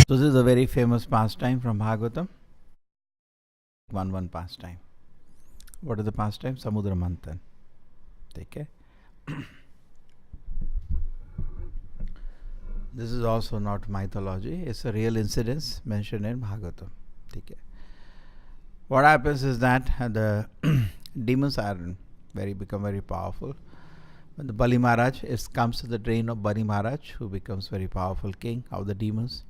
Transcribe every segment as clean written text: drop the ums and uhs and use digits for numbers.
So this is a very famous pastime from Bhagavatam. One pastime. What is the pastime? Samudra manthan. Take care. This is also not mythology. It's a real incident mentioned in Bhagavatam. Take care. What happens is that the demons are become very powerful. When the Bali Maharaj comes to the reign of Bali Maharaj, who becomes very powerful king of the demons,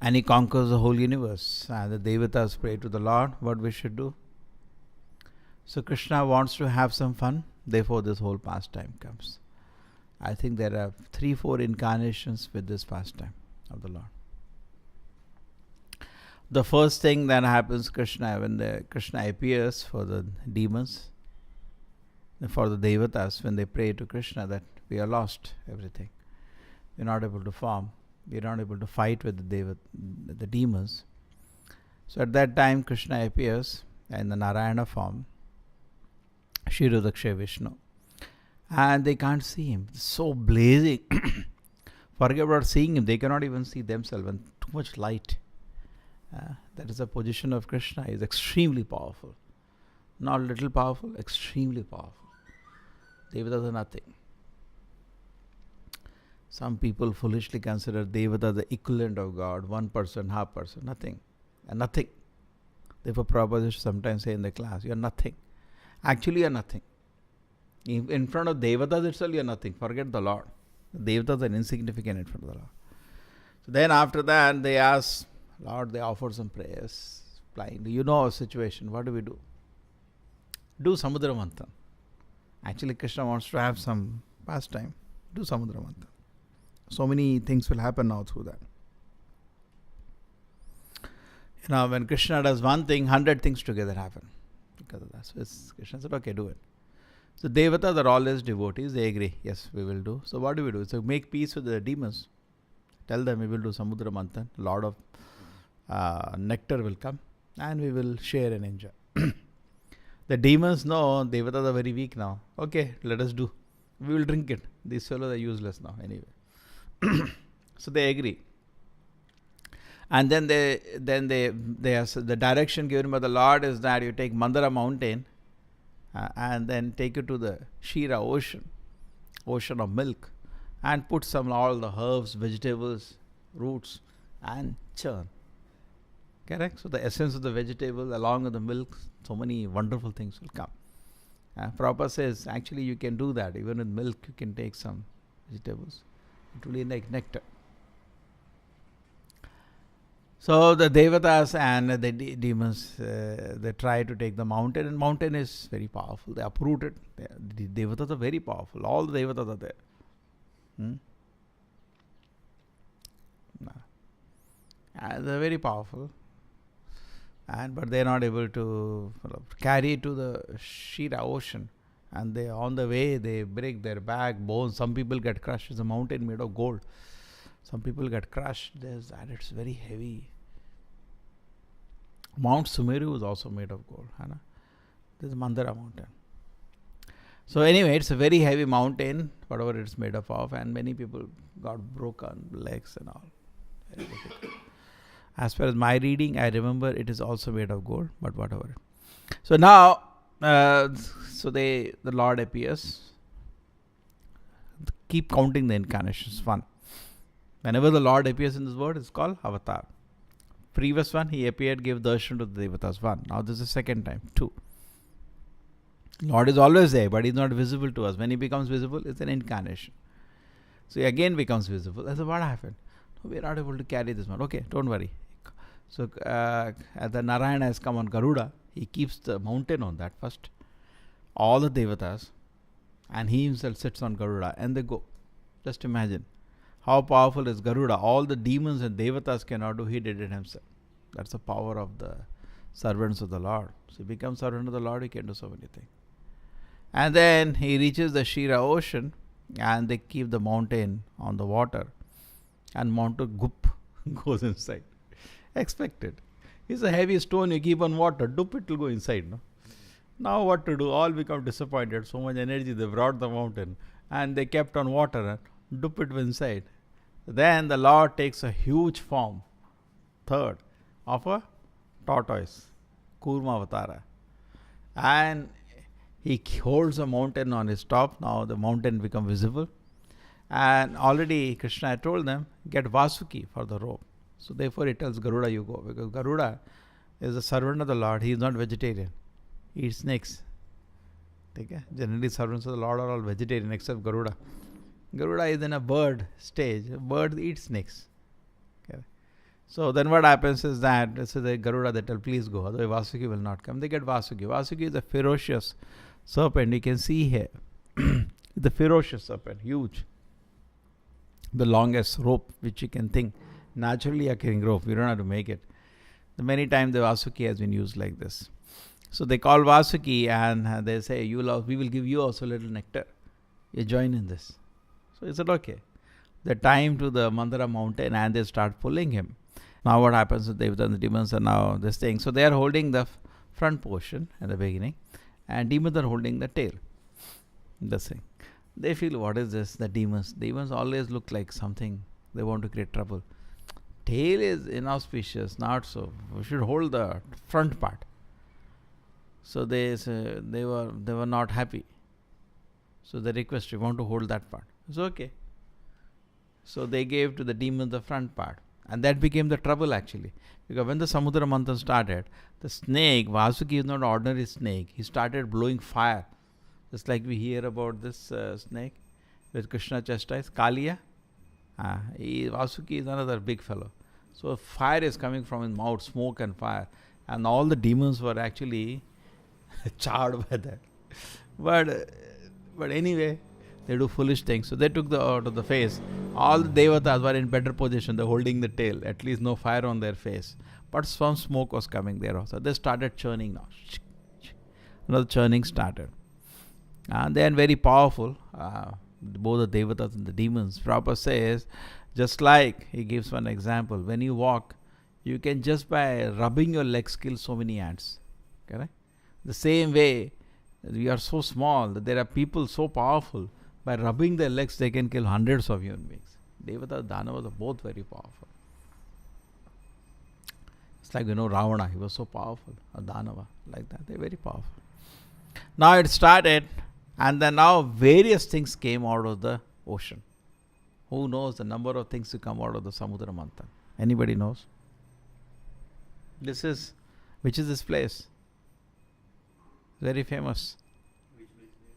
and he conquers the whole universe. And the Devatas pray to the Lord what we should do. So Krishna wants to have some fun, therefore this whole pastime comes. I think there are 3-4 incarnations with this pastime of the Lord. The first thing that happens, when Krishna appears for the demons, for the Devatas, when they pray to Krishna that we are lost, everything. We are not able to form. We are not able to fight with the demons. So at that time, Krishna appears in the Narayana form, Shirodaksha Vishnu. And they can't see him. It's so blazing. Forget about seeing him. They cannot even see themselves. And too much light. That is the position of Krishna. He is extremely powerful. Not little powerful, extremely powerful. Devatas are nothing. Some people foolishly consider Devata the equivalent of God, 1%, half person, nothing. And nothing. Therefore, Prabhupada sometimes say in the class, you are nothing. Actually, you are nothing. In front of Devatas itself, you are nothing. Forget the Lord. The Devatas are insignificant in front of the Lord. So then after that, they ask, Lord, they offer some prayers. Blind. You know our situation. What do we do? Do Samudra manthan. Actually, Krishna wants to have some pastime. Do Samudra manthan. So many things will happen now through that. When Krishna does one thing, 100 things together happen because of that. So Krishna said, okay, do it. So Devatas are always devotees. They agree, yes, we will do. So what do we do? So make peace with the demons. Tell them we will do Samudra manthan. A lot of nectar will come and we will share and enjoy. The demons know Devatas are very weak now. Okay, let us do. We will drink it. These fellows are useless now anyway. So they agree. And then the direction given by the Lord is that you take Mandara mountain and then take it to the Shira ocean of milk, and put all the herbs, vegetables, roots, and churn. Correct? So the essence of the vegetable along with the milk, so many wonderful things will come. Prabhupada says, actually you can do that. Even with milk, you can take some vegetables. It will be like nectar. So the Devatas and the demons, they try to take the mountain, and mountain is very powerful. They uproot it. The Devatas are very powerful. All the Devatas are there. They're very powerful. But they are not able to carry it to the Shira ocean. And they on the way, they break their back, bones. Some people get crushed. It's a mountain made of gold. Some people get crushed. It's very heavy. Mount Sumeru is also made of gold. This is Mandara mountain. So anyway, it's a very heavy mountain, whatever it's made of, and many people got broken legs and all. Very difficult. As far as my reading, I remember it is also made of gold, but whatever. So now, the Lord appears. Keep counting the incarnations. Fun. Whenever the Lord appears in this world, it's called avatar. Previous one, he appeared, gave darshan to the Devatas. 1. Now this is the second time. 2. Lord is always there, but he's not visible to us. When he becomes visible, it's an incarnation. So he again becomes visible. That's what happened. No, we are not able to carry this one. Okay, don't worry. So as the Narayana has come on Garuda, he keeps the mountain on that first. All the Devatas, and he himself sits on Garuda, and they go. Just imagine how powerful is Garuda. All the demons and Devatas cannot do. He did it himself. That's the power of the servants of the Lord. So he becomes servant of the Lord, he can do so many things. And then he reaches the Shira ocean, and they keep the mountain on the water, and mountain goop goes inside. Expected. It's a heavy stone you keep on water, doop, it will go inside. No? Now what to do? All become disappointed. So much energy they brought the mountain, and they kept on water, and doop, it inside. Then the Lord takes a huge form, third, of a tortoise, Kurma Avatara. And he holds a mountain on his top. Now the mountain becomes visible. And already Krishna had told them, get Vasuki for the rope. So therefore he tells Garuda, you go. Because Garuda is a servant of the Lord. He is not vegetarian. He eats snakes. Okay? Generally servants of the Lord are all vegetarian except Garuda. Garuda is in a bird stage. Birds eat snakes. Okay. So then what happens is that this is a Garuda that will please go. Otherwise Vasuki will not come. They get Vasuki. Vasuki is a ferocious serpent. You can see here. The ferocious serpent. Huge. The longest rope which you can think. Naturally occurring rope. You don't have to make it. Many times the Vasuki has been used like this. So they call Vasuki and they say, we will give you also a little nectar. You join in this. So he said, okay. They tie him to the Mandara mountain and they start pulling him. Now what happens is they've done the demons are now this thing. So they are holding the front portion at the beginning and demons are holding the tail. This thing. They feel, what is this? The demons. Demons always look like something. They want to create trouble. Tail is inauspicious, not so. We should hold the front part. So they were not happy. So they request, we want to hold that part. It's okay. So they gave to the demon the front part. And that became the trouble actually. Because when the Samudra Manthan started, the snake, Vasuki is not an ordinary snake. He started blowing fire. Just like we hear about this snake with Krishna chastised, Kaliya. Vasuki is another big fellow. So fire is coming from his mouth, smoke and fire. And all the demons were actually charred by that. But anyway, they do foolish things. So they took the out of the face. All the devatas were in better position. They're holding the tail. At least no fire on their face. But some smoke was coming there also. They started churning now. Another churning started. And they are very powerful. Both the devatas and the demons. Prabhupada says, just like, he gives one example. When you walk, you can just by rubbing your legs kill so many ants. Correct? The same way, we are so small that there are people so powerful. By rubbing their legs, they can kill hundreds of human beings. Devatas and Danavas are both very powerful. It's like, Ravana, he was so powerful. A Danava, like that. They're very powerful. Now it started, and then now various things came out of the ocean. Who knows the number of things to come out of the Samudra Manthan? Anybody knows? Which is this place? Very famous.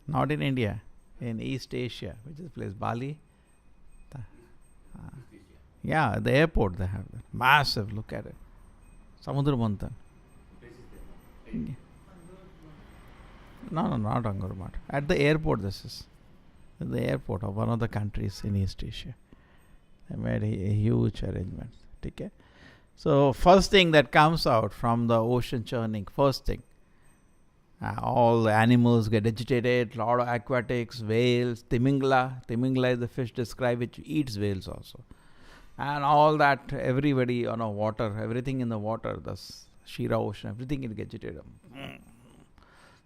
Not in India, in East Asia. Which is the place? Bali? Yeah, the airport they have that. Massive, look at it. Samudra Manthan. No, not Angkor Wat. At the airport this is. At the airport of one of the countries in East Asia. They made a huge arrangement. Okay? So first thing that comes out from the ocean churning, first thing. All the animals get agitated, lot of aquatics, whales, Timingla. Timingla is the fish described which eats whales also. And all that, everybody on water, everything in the water, the Shira ocean, everything is agitated.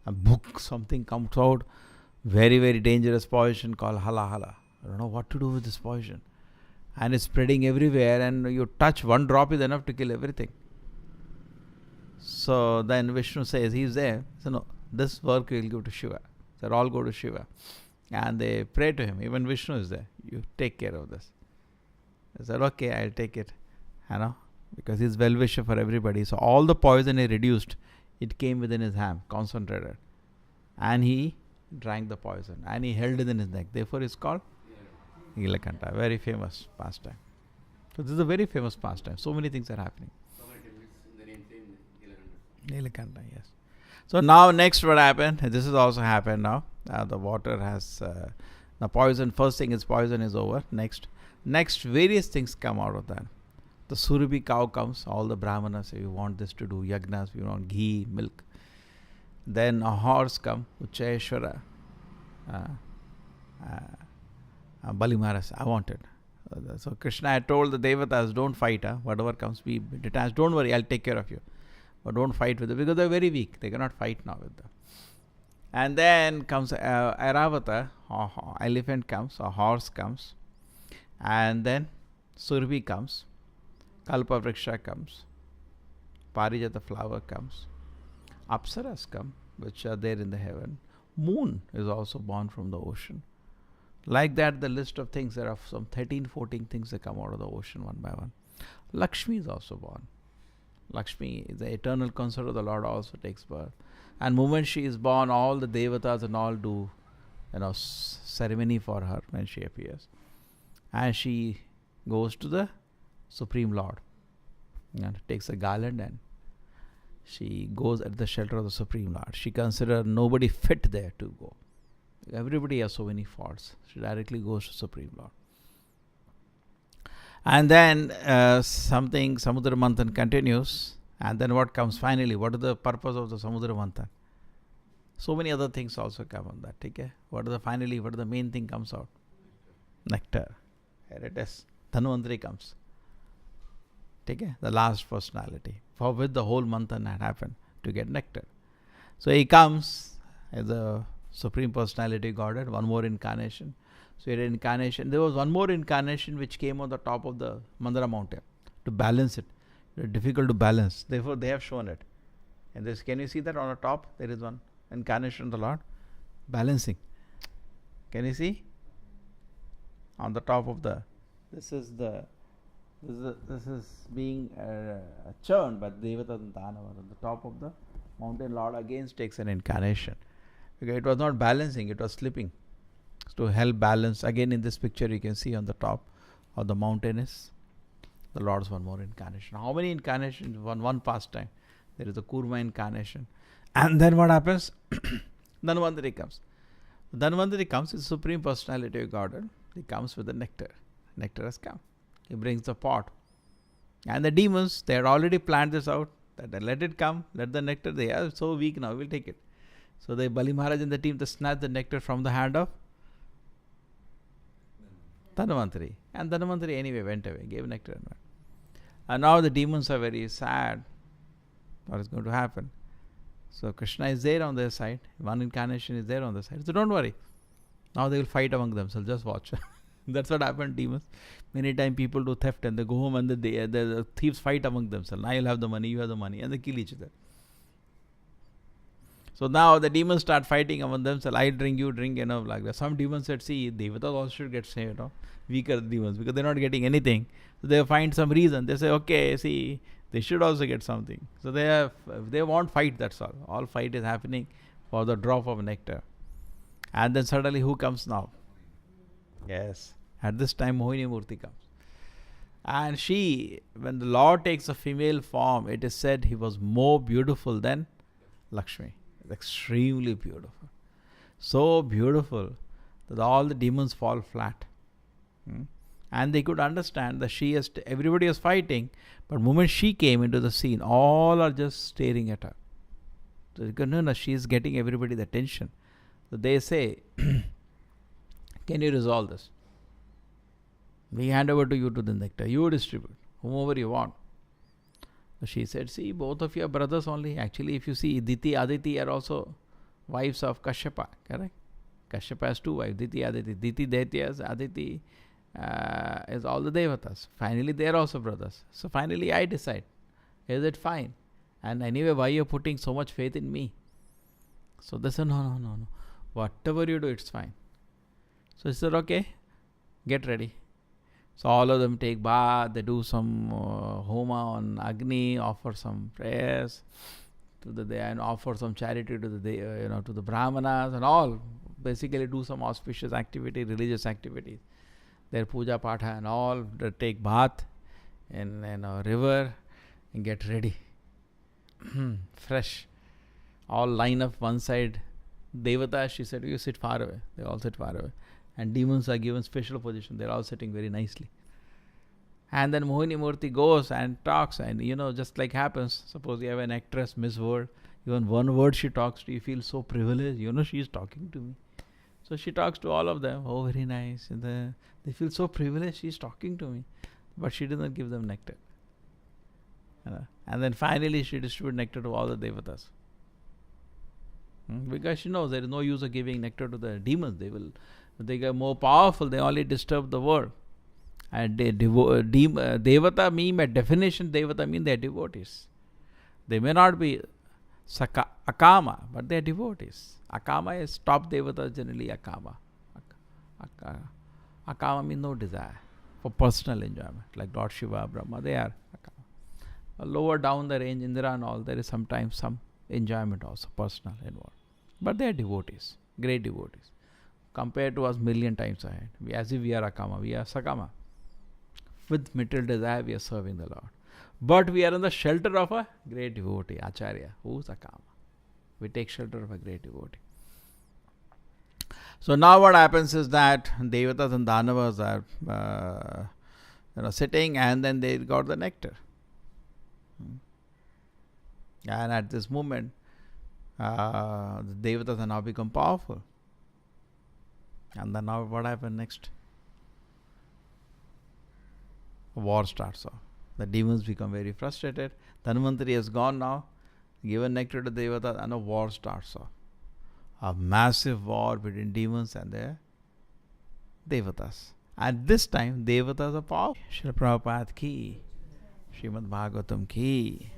A book, something comes out, very, very dangerous poison called hala hala. I don't know what to do with this poison. And it's spreading everywhere, and you touch one drop is enough to kill everything. So then Vishnu says, he's there. So no, this work will go to Shiva. So all go to Shiva. And they pray to him. Even Vishnu is there. You take care of this. I said, okay, I'll take it. Because he's well-wisher for everybody. So all the poison he reduced, it came within his hand, concentrated. And he drank the poison. And he held it in his neck. Therefore it's called Nilakanta. Very famous pastime. So this is a very famous pastime. So many things are happening. Nilakanta, yes. So now next what happened, this has also happened now. The water has, the poison, first thing is poison is over. Next various things come out of that. The Surabhi cow comes, all the brahmanas say, we want this to do yagnas, we want ghee, milk. Then a horse comes, Uchayeshwara, Bali Maharaj, I want it. So Krishna had told the Devatas, don't fight, whatever comes, be detached, don't worry, I'll take care of you. But don't fight with them, because they're very weak, they cannot fight now with them. And then comes Airavata, elephant comes, a horse comes, and then Surabhi comes, Kalpa Vriksha comes, Parijata flower comes, Apsaras come, which are there in the heaven. Moon is also born from the ocean. Like that, the list of things, there are some 13, 14 things that come out of the ocean one by one. Lakshmi is also born. Lakshmi is the eternal consort of the Lord, also takes birth. And moment she is born, all the devatas and all do, ceremony for her when she appears. And she goes to the Supreme Lord and takes a garland, and she goes at the shelter of the Supreme Lord. She considers nobody fit there to go. Everybody has so many faults. She directly goes to Supreme Lord. And then Samudra Manthan continues. And then what comes finally? What is the purpose of the Samudra Manthan? So many other things also come on that. Okay? What is the main thing comes out? Nectar. Here it is. Dhanvantari comes. Okay? The last personality, for which the whole Manthan had happened, to get nectar. So he comes as a Supreme Personality Godhead, one more incarnation. So here incarnation, there was one more incarnation which came on the top of the Mandara mountain to balance it. It's difficult to balance. Therefore, they have shown it. And this, can you see that on the top? There is one incarnation of the Lord balancing. Can you see? On the top of the, this is being churned by Devata and Dhanava. On the top of the mountain, Lord again takes an incarnation. Because it was not balancing, it was slipping. To help balance, again in this picture you can see on the top of the mountain is the Lord's one more incarnation. How many incarnations? One pastime. There is the Kurma incarnation. And then what happens? Dhanvantari comes. Dhanvantari comes is Supreme Personality of Godhead. He comes with the nectar. Nectar has come. He brings the pot. And the demons, they had already planned this out. That let it come, let the nectar, they are so weak now, we'll take it. So the Bali Maharaj and the team, they snatched the nectar from the hand of Dhanvantari. And Dhanvantari anyway went away, gave nectar and went. And now the demons are very sad. What is going to happen? So Krishna is there on their side. One incarnation is there on the side. So don't worry. Now they will fight among themselves. Just watch. That's what happened, demons. Many times people do theft and they go home and the thieves fight among themselves. Now you'll have the money, you have the money, and they kill each other. So now the demons start fighting among themselves. I drink, you drink, like that. Some demons said, see, Devatas also should get, weaker demons, because they're not getting anything. So they find some reason. They say, okay, see, they should also get something. So they won't fight, that's all. All fight is happening for the drop of nectar. And then suddenly who comes now? Yes. At this time Mohini Murti comes. And she, when the Lord takes a female form, it is said he was more beautiful than Lakshmi. Extremely beautiful. So beautiful that all the demons fall flat. And they could understand that everybody is fighting, but the moment she came into the scene, all are just staring at her. So no, she is getting everybody the attention. So they say, can you resolve this? We hand over to you to the nectar. You distribute, whomever you want. So she said, see, both of you are brothers only. Actually, if you see, Diti, Aditi are also wives of Kashyapa, correct? Kashyapa has two wives, Diti, Aditi. Diti, Daityas, Aditi is all the Devatas. Finally, they are also brothers. So finally, I decide, is it fine? And anyway, why you are putting so much faith in me? So they said, no. Whatever you do, it's fine. So he said, okay, get ready. So all of them take bath, they do some homa on Agni, offer some prayers to the and offer some charity to the to the Brahmanas and all. Basically do some auspicious activity, religious activities. Their puja patha and all. They take bath in a river and get ready. Fresh. All line up one side. Devata, she said, you sit far away. They all sit far away. And demons are given special position. They're all sitting very nicely. And then Mohini Murthy goes and talks, and just like happens, suppose you have an actress, Miss World, even one word she talks to, you feel so privileged, she's talking to me. So she talks to all of them. Oh, very nice. And they feel so privileged, she's talking to me. But she didn't give them nectar. And then finally she distributed nectar to all the devatas. Because she knows there is no use of giving nectar to the demons. They get more powerful, they only disturb the world. And devata mean, by definition, devata mean they are devotees. They may not be akama, but they are devotees. Akama is top devata, generally akama. Akama means no desire for personal enjoyment, like Lord Shiva, Brahma, they are akama. Lower down the range, Indra and all, there is sometimes some enjoyment also, personal involved. But they are devotees, great devotees. Compared to us, million times ahead. As if we are akama, we are sakama. With material desire, we are serving the Lord. But we are in the shelter of a great devotee, Acharya, who is akama. We take shelter of a great devotee. So now what happens is that Devatas and Danavas are sitting, and then they got the nectar. And at this moment, the Devatas have now become powerful. And then now what happens next? War starts off. The demons become very frustrated. Dhanvantari has gone now, given nectar to Devatas, and a war starts off. A massive war between demons and their Devatas. At this time, Devatas are powerful. Srila Prabhupada ki, Srimad Bhagavatam ki.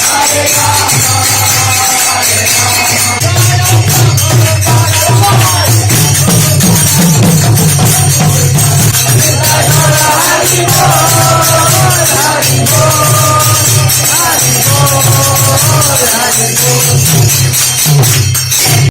Hare